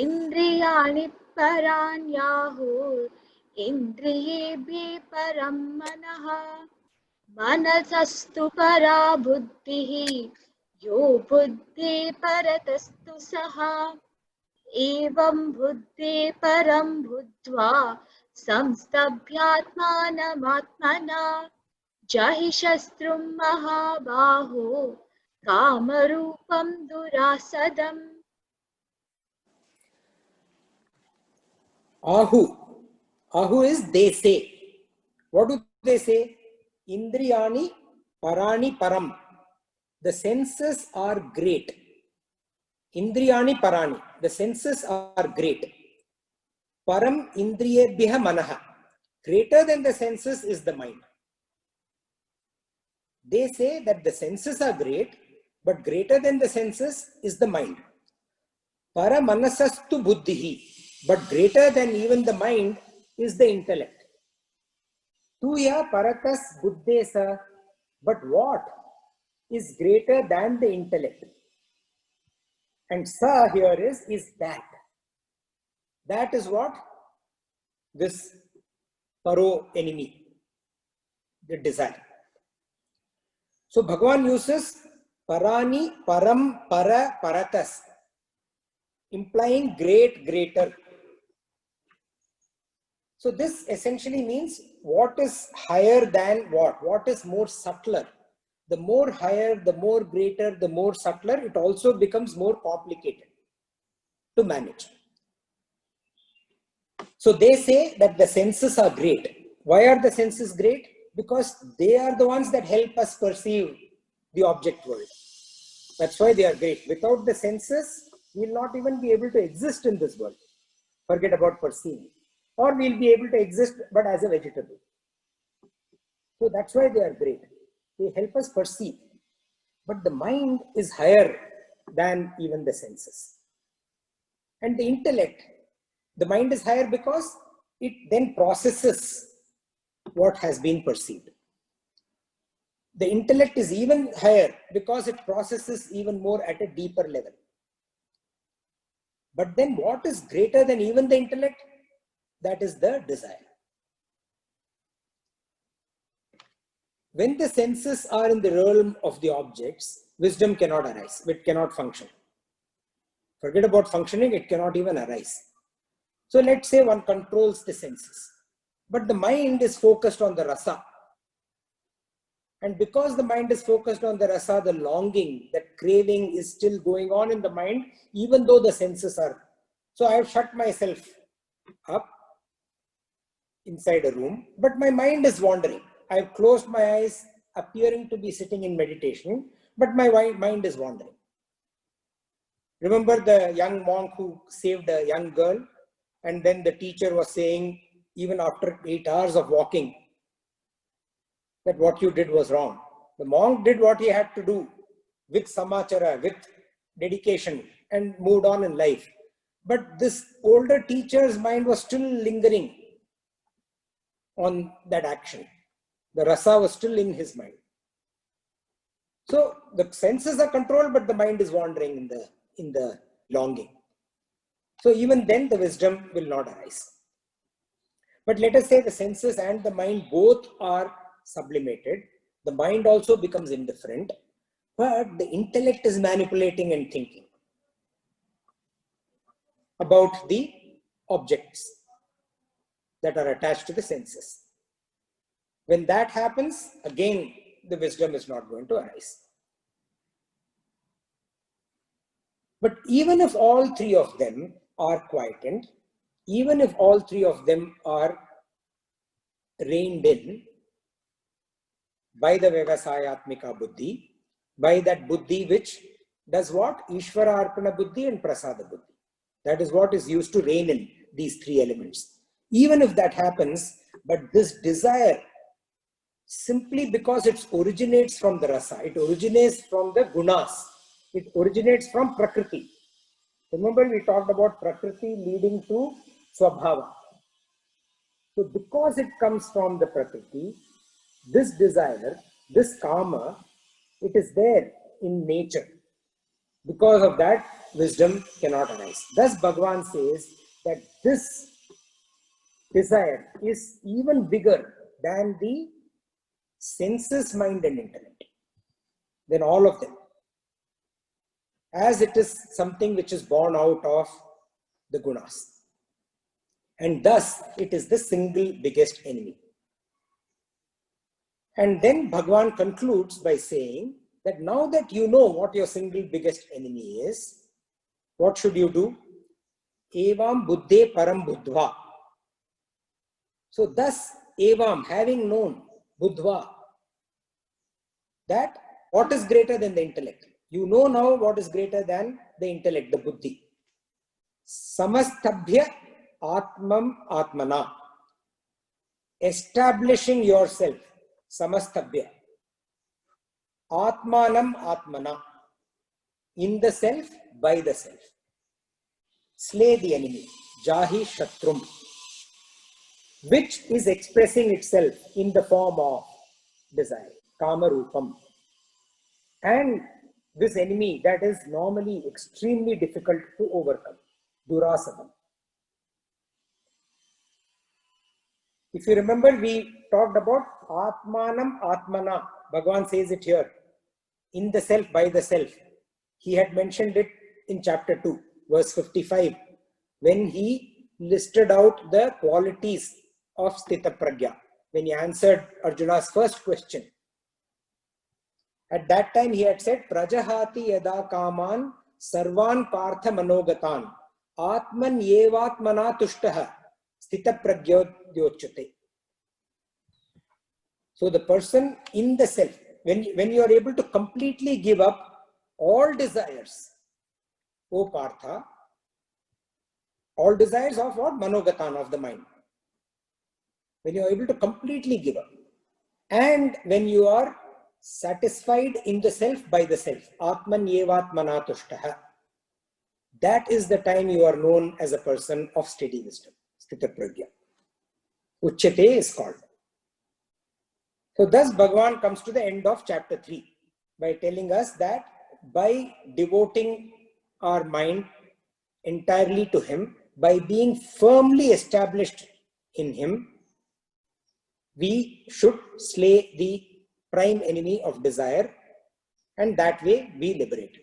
इन्द्रियाणि पराण्याहुः इन्द्रियेभ्यः परं मनः मनसस्तु परा बुद्धिः यो बुद्धे परतस्तु सः एवं बुद्धे परं बुद्ध्वा संस्तभ्यात्मानमात्मना जहि शत्रुं महाबाहो कामरूपं दुरासदम्. Ahu is they say. What do they say? Indriyani parani param. The senses are great. Indriyani parani. The senses are great. Param indriyebhya manaha. Greater than the senses is the mind. They say that the senses are great, but greater than the senses is the mind. Paramanasastu buddhihi. But greater than even the mind is the intellect. Tuya paratas buddhesa. But what is greater than the intellect? And sa here is that. That is what? This paro enemy, the desire. So Bhagavan uses parani, param, para, paratas, implying great, greater. So this essentially means what is higher than what? What is more subtler? The more higher, the more greater, the more subtler, it also becomes more complicated to manage. So they say that the senses are great. Why are the senses great? Because they are the ones that help us perceive the object world. That's why they are great. Without the senses, we will not even be able to exist in this world. Forget about perceiving. Or we'll be able to exist, but as a vegetable. So that's why they are great. They help us perceive. But the mind is higher than even the senses. And the intellect, the mind is higher because it then processes what has been perceived. The intellect is even higher because it processes even more at a deeper level. But then what is greater than even the intellect? That is the desire. When the senses are in the realm of the objects, wisdom cannot arise. It cannot function. Forget about functioning, it cannot even arise. So let's say one controls the senses, but the mind is focused on the rasa. And because the mind is focused on the rasa, the longing, that craving is still going on in the mind, even though the senses are. So I have shut myself up inside a room, but my mind is wandering. I have closed my eyes, appearing to be sitting in meditation, but my mind is wandering. Remember the young monk who saved a young girl, and then the teacher was saying, even after 8 hours of walking, that what you did was wrong. The monk did what he had to do with samachara, with dedication, and moved on in life. But this older teacher's mind was still lingering on that action. The rasa was still in his mind. So the senses are controlled, but the mind is wandering in the longing. So even then the wisdom will not arise. But let us say the senses and the mind both are sublimated. The mind also becomes indifferent, but the intellect is manipulating and thinking about the objects that are attached to the senses. When that happens, again, the wisdom is not going to arise. But even if all three of them are quietened, even if all three of them are reined in by the Vyavasayatmika Buddhi, by that Buddhi which does what? Ishvara Arpana Buddhi and Prasada Buddhi. That is what is used to rein in these three elements. Even if that happens, but this desire, simply because it originates from the rasa, it originates from the gunas, it originates from prakriti. Remember we talked about prakriti leading to swabhava. So because it comes from the prakriti, this desire, this karma, it is there in nature. Because of that, wisdom cannot arise. Thus, Bhagavan says that this desire is even bigger than the senses, mind, and intellect, than all of them, as it is something which is born out of the gunas. And thus, it is the single biggest enemy. And then Bhagavan concludes by saying that now that you know what your single biggest enemy is, what should you do? Evam buddhe param buddhva. So thus, evam, having known, buddhva, that what is greater than the intellect? You know now what is greater than the intellect, the buddhi. Samastabhya atmam atmana. Establishing yourself. Samastabhya. Atmanam atmana. In the self, by the self. Slay the enemy. Jahi shatrum. Which is expressing itself in the form of desire. Kama rupam. And this enemy that is normally extremely difficult to overcome. Durasadam. If you remember, we talked about Atmanam Atmana. Bhagavan says it here. In the self, by the self. He had mentioned it in chapter 2, verse 55, when he listed out the qualities of Sthita Pragya, when he answered Arjuna's first question. At that time, he had said, Prajahati yada kaman sarvan partha manogatan atman yevatmana tushtaha sthita pragyodyochate. So the person in the self, when you are able to completely give up all desires, O Partha, all desires of what? Manogatan, of the mind. When you are able to completely give up, and when you are satisfied in the self, by the self, Atman yevatmana tushtaha, that is the time you are known as a person of steady wisdom, Sthita Pragya. Uchyate is called. So thus Bhagavan comes to the end of chapter 3 by telling us that by devoting our mind entirely to Him, by being firmly established in Him, we should slay the prime enemy of desire, and that way be liberated.